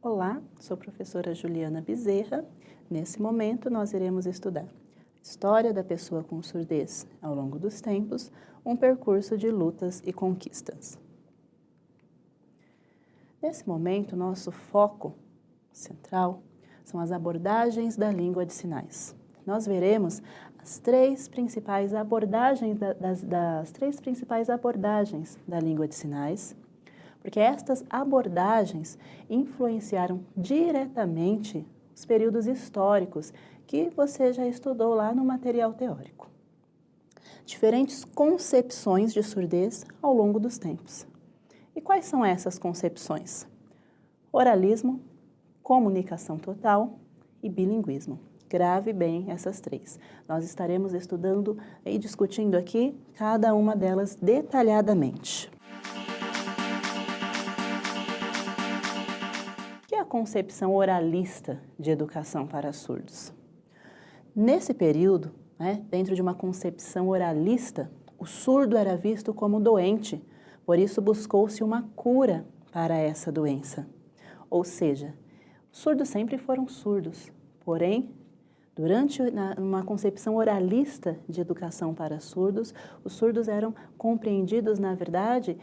Olá, sou a professora Juliana Bezerra. Nesse momento, nós iremos estudar História da pessoa com surdez ao longo dos tempos, um percurso de lutas e conquistas. Nesse momento, nosso foco central são as abordagens da língua de sinais. Nós veremos as três principais abordagens da língua de sinais, porque estas abordagens influenciaram diretamente os períodos históricos que você já estudou lá no material teórico. Diferentes concepções de surdez ao longo dos tempos. E quais são essas concepções? Oralismo, comunicação total e bilinguismo. Grave bem essas três. Nós estaremos estudando e discutindo aqui cada uma delas detalhadamente. O que é a concepção oralista de educação para surdos? Nesse período, dentro de uma concepção oralista, o surdo era visto como doente, por isso buscou-se uma cura para essa doença. Ou seja, os surdos sempre foram surdos, porém, durante uma concepção oralista de educação para surdos, os surdos eram compreendidos, na verdade,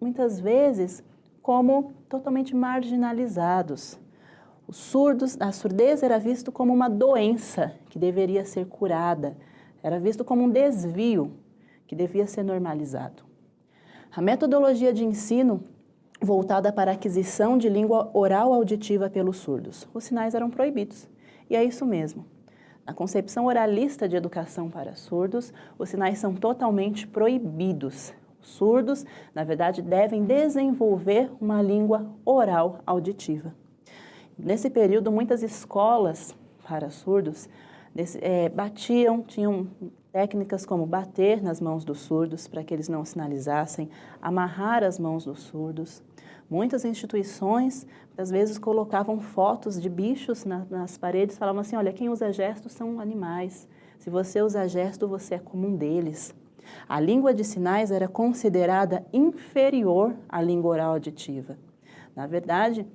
muitas vezes como totalmente marginalizados. A surdez era visto como uma doença que deveria ser curada, era visto como um desvio que devia ser normalizado. A metodologia de ensino voltada para a aquisição de língua oral auditiva pelos surdos. Os sinais eram proibidos, e é isso mesmo. Na concepção oralista de educação para surdos, os sinais são totalmente proibidos. Os surdos, na verdade, devem desenvolver uma língua oral auditiva. Nesse período, muitas escolas para surdos tinham técnicas como bater nas mãos dos surdos para que eles não sinalizassem, amarrar as mãos dos surdos. Muitas instituições, às vezes, colocavam fotos de bichos nas paredes, falavam assim, olha, quem usa gestos são animais. Se você usa gesto, você é como um deles. A língua de sinais era considerada inferior à língua oral auditiva. Na verdade,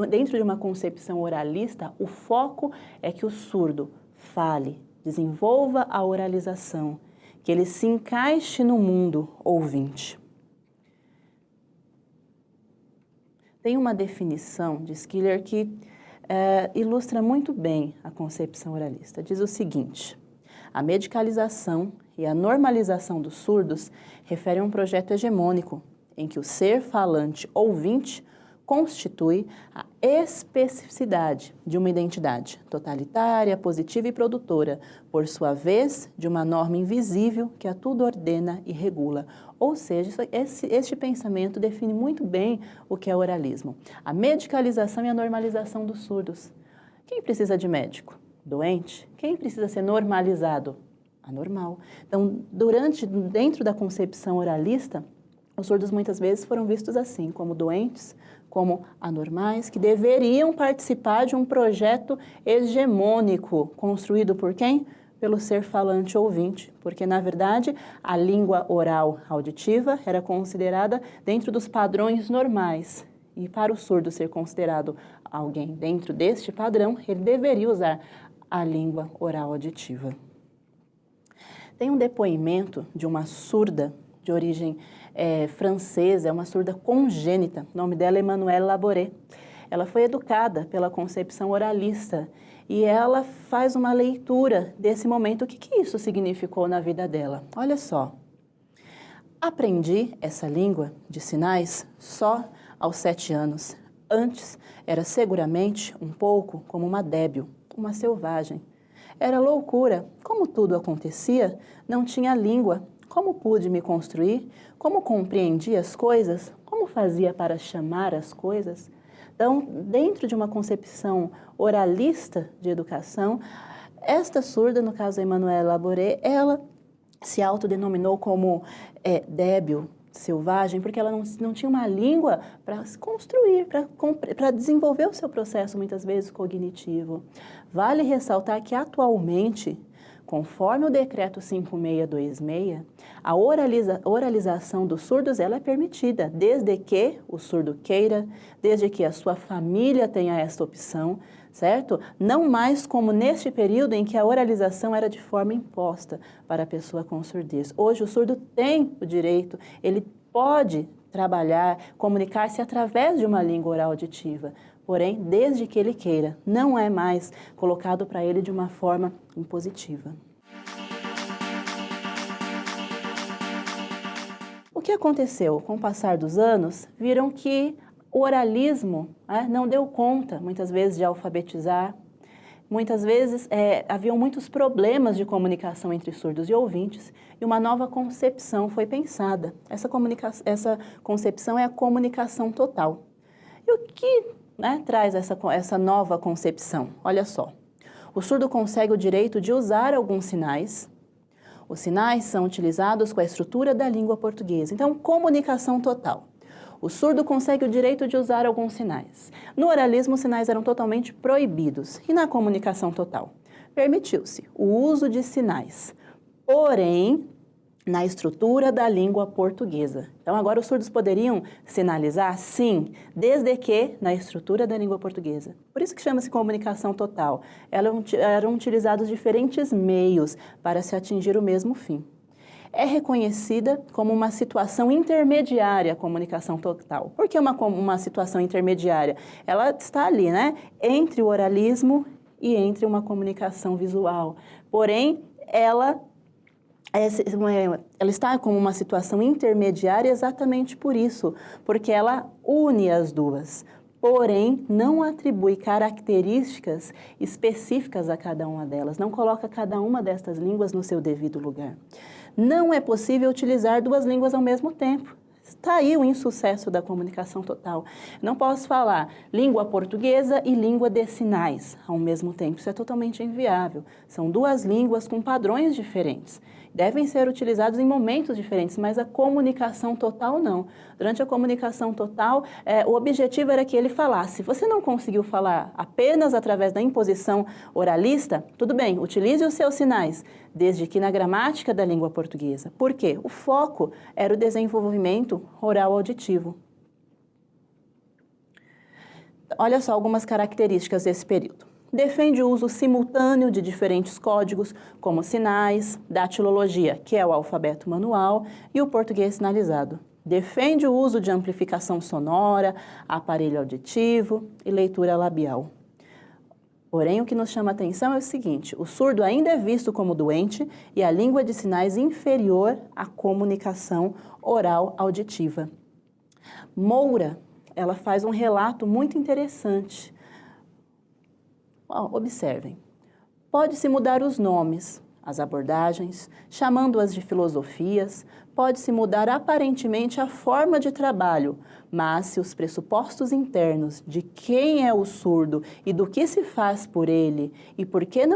dentro de uma concepção oralista, o foco é que o surdo fale, desenvolva a oralização, que ele se encaixe no mundo ouvinte. Tem uma definição de Schiller que ilustra muito bem a concepção oralista. Diz o seguinte: a medicalização e a normalização dos surdos referem a um projeto hegemônico em que o ser falante ouvinte constitui a especificidade de uma identidade totalitária, positiva e produtora, por sua vez, de uma norma invisível que a tudo ordena e regula. Ou seja, este pensamento define muito bem o que é oralismo. A medicalização e a normalização dos surdos. Quem precisa de médico? Doente. Quem precisa ser normalizado? Anormal. Então, dentro da concepção oralista, os surdos muitas vezes foram vistos assim, como doentes, como anormais, que deveriam participar de um projeto hegemônico, construído por quem? Pelo ser falante ouvinte, porque, na verdade, a língua oral auditiva era considerada dentro dos padrões normais. E para o surdo ser considerado alguém dentro deste padrão, ele deveria usar a língua oral auditiva. Tem um depoimento de uma surda de origem francesa, é uma surda congênita, o nome dela é Emmanuelle Labouré. Ela foi educada pela concepção oralista e ela faz uma leitura desse momento. O que isso significou na vida dela? Olha só, aprendi essa língua de sinais só aos 7 anos. Antes, era seguramente um pouco como uma débil, uma selvagem. Era loucura. Como tudo acontecia, não tinha língua. Como pude me construir? Como compreendi as coisas? Como fazia para chamar as coisas? Então, dentro de uma concepção oralista de educação, esta surda, no caso Emmanuelle Labouré, ela se autodenominou como débil, selvagem, porque ela não tinha uma língua para se construir, para desenvolver o seu processo, muitas vezes, cognitivo. Vale ressaltar que, atualmente, conforme o decreto 5626, a oralização dos surdos ela é permitida, desde que o surdo queira, desde que a sua família tenha esta opção, certo? Não mais como neste período em que a oralização era de forma imposta para a pessoa com surdez. Hoje o surdo tem o direito, ele pode trabalhar, comunicar-se através de uma língua oral auditiva, porém, desde que ele queira, não é mais colocado para ele de uma forma impositiva. O que aconteceu? Com o passar dos anos, viram que o oralismo não deu conta, muitas vezes, de alfabetizar. Muitas vezes haviam muitos problemas de comunicação entre surdos e ouvintes e uma nova concepção foi pensada. Essa concepção é a comunicação total. E o que traz essa nova concepção? Olha só, o surdo consegue o direito de usar alguns sinais. Os sinais são utilizados com a estrutura da língua portuguesa. Então, comunicação total. O surdo consegue o direito de usar alguns sinais. No oralismo, os sinais eram totalmente proibidos. E na comunicação total? Permitiu-se o uso de sinais, porém, na estrutura da língua portuguesa. Então, agora os surdos poderiam sinalizar? Sim, desde que na estrutura da língua portuguesa. Por isso que chama-se comunicação total. Eram utilizados diferentes meios para se atingir o mesmo fim. É reconhecida como uma situação intermediária a comunicação total. Por que uma situação intermediária? Ela está ali, entre o oralismo e entre uma comunicação visual. Porém, ela está como uma situação intermediária exatamente por isso, porque ela une as duas. Porém, não atribui características específicas a cada uma delas, não coloca cada uma destas línguas no seu devido lugar. Não é possível utilizar duas línguas ao mesmo tempo. Está aí o insucesso da comunicação total. Não posso falar língua portuguesa e língua de sinais ao mesmo tempo. Isso é totalmente inviável. São duas línguas com padrões diferentes. Devem ser utilizados em momentos diferentes, mas a comunicação total não. Durante a comunicação total, o objetivo era que ele falasse. Se você não conseguiu falar apenas através da imposição oralista, tudo bem, utilize os seus sinais, desde que na gramática da língua portuguesa. Por quê? O foco era o desenvolvimento oral auditivo. Olha só algumas características desse período. Defende o uso simultâneo de diferentes códigos, como sinais, datilologia, que é o alfabeto manual, e o português sinalizado. Defende o uso de amplificação sonora, aparelho auditivo e leitura labial. Porém, o que nos chama a atenção é o seguinte: o surdo ainda é visto como doente e a língua de sinais inferior à comunicação oral auditiva. Moura, ela faz um relato muito interessante. Observem, pode-se mudar os nomes, as abordagens, chamando-as de filosofias, pode-se mudar aparentemente a forma de trabalho, mas se os pressupostos internos de quem é o surdo e do que se faz por ele e por que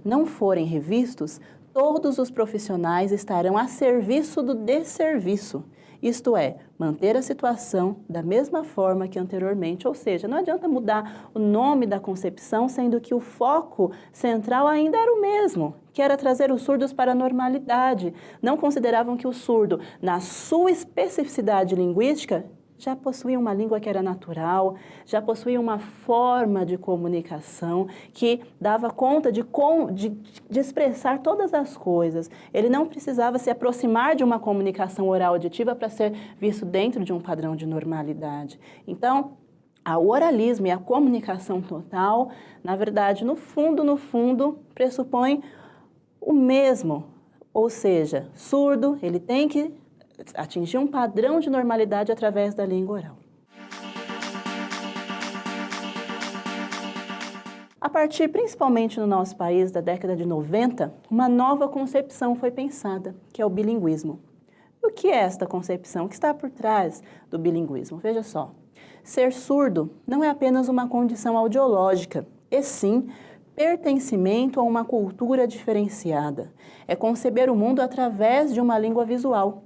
não forem revistos, todos os profissionais estarão a serviço do desserviço. Isto é, manter a situação da mesma forma que anteriormente, ou seja, não adianta mudar o nome da concepção, sendo que o foco central ainda era o mesmo, que era trazer os surdos para a normalidade. Não consideravam que o surdo, na sua especificidade linguística, já possuía uma língua que era natural, já possuía uma forma de comunicação que dava conta de expressar todas as coisas. Ele não precisava se aproximar de uma comunicação oral auditiva para ser visto dentro de um padrão de normalidade. Então, o oralismo e a comunicação total, na verdade, no fundo, pressupõe o mesmo. Ou seja, surdo, ele tem que atingir um padrão de normalidade através da língua oral. A partir, principalmente no nosso país, da década de 90, uma nova concepção foi pensada, que é o bilinguismo. E o que é esta concepção? O que está por trás do bilinguismo? Veja só, ser surdo não é apenas uma condição audiológica, e sim pertencimento a uma cultura diferenciada. É conceber o mundo através de uma língua visual.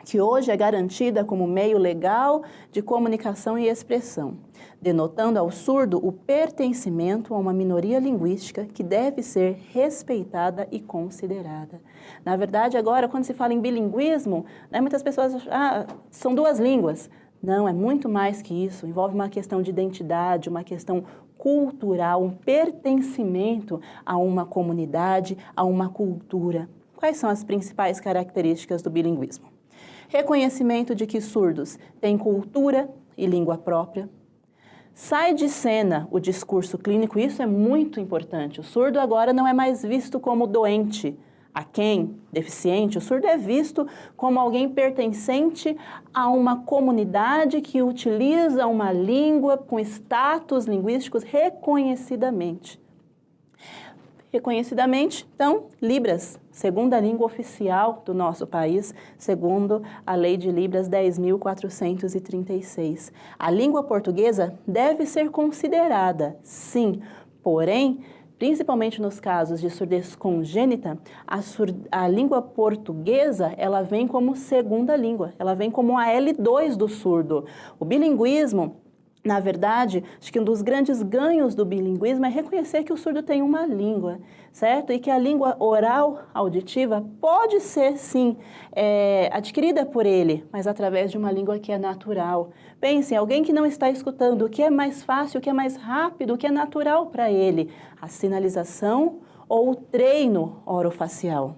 que hoje é garantida como meio legal de comunicação e expressão, denotando ao surdo o pertencimento a uma minoria linguística que deve ser respeitada e considerada. Na verdade, agora, quando se fala em bilinguismo, né, muitas pessoas acham, são duas línguas. Não, é muito mais que isso, envolve uma questão de identidade, uma questão cultural, um pertencimento a uma comunidade, a uma cultura. Quais são as principais características do bilinguismo? Reconhecimento de que surdos têm cultura e língua própria. Sai de cena o discurso clínico, isso é muito importante. O surdo agora não é mais visto como doente, aquém, deficiente. O surdo é visto como alguém pertencente a uma comunidade que utiliza uma língua com status linguísticos reconhecidamente. Então, Libras, segunda língua oficial do nosso país, segundo a Lei de Libras 10.436. A língua portuguesa deve ser considerada, sim, porém, principalmente nos casos de surdez congênita, a língua portuguesa, ela vem como segunda língua, ela vem como a L2 do surdo. O bilinguismo, na verdade, acho que um dos grandes ganhos do bilinguismo é reconhecer que o surdo tem uma língua, certo? E que a língua oral auditiva pode ser, sim, adquirida por ele, mas através de uma língua que é natural. Pense, alguém que não está escutando, o que é mais fácil, o que é mais rápido, o que é natural para ele? A sinalização ou o treino orofacial?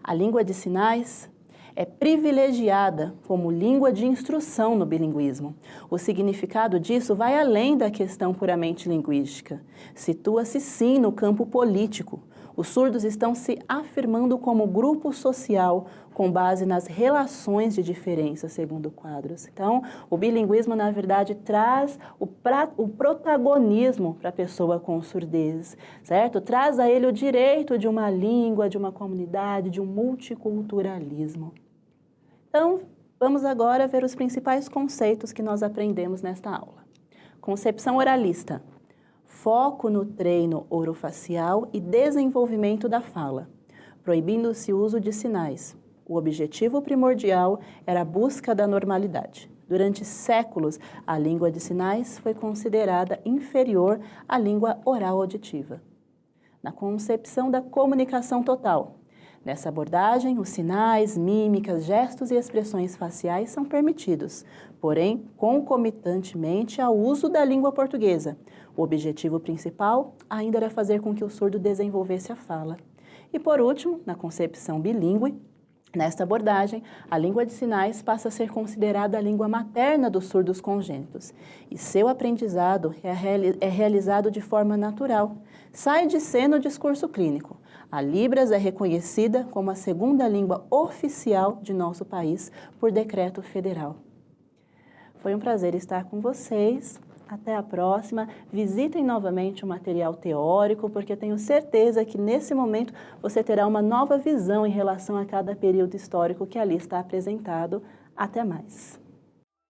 A língua de sinais é privilegiada como língua de instrução no bilinguismo. O significado disso vai além da questão puramente linguística. Situa-se sim no campo político. Os surdos estão se afirmando como grupo social com base nas relações de diferença, segundo Quadros. Então, o bilinguismo, na verdade, traz o protagonismo para a pessoa com surdez, certo? Traz a ele o direito de uma língua, de uma comunidade, de um multiculturalismo. Então, vamos agora ver os principais conceitos que nós aprendemos nesta aula. Concepção oralista. Foco no treino orofacial e desenvolvimento da fala, proibindo-se o uso de sinais. O objetivo primordial era a busca da normalidade. Durante séculos, a língua de sinais foi considerada inferior à língua oral auditiva. Na concepção da comunicação total. Nessa abordagem, os sinais, mímicas, gestos e expressões faciais são permitidos, porém, concomitantemente ao uso da língua portuguesa. O objetivo principal ainda era fazer com que o surdo desenvolvesse a fala. E, por último, na concepção bilíngue, nesta abordagem, a língua de sinais passa a ser considerada a língua materna dos surdos congênitos, e seu aprendizado é realizado de forma natural. Sai de cena o discurso clínico. A Libras é reconhecida como a segunda língua oficial de nosso país por decreto federal. Foi um prazer estar com vocês. Até a próxima. Visitem novamente o material teórico, porque eu tenho certeza que nesse momento você terá uma nova visão em relação a cada período histórico que ali está apresentado. Até mais.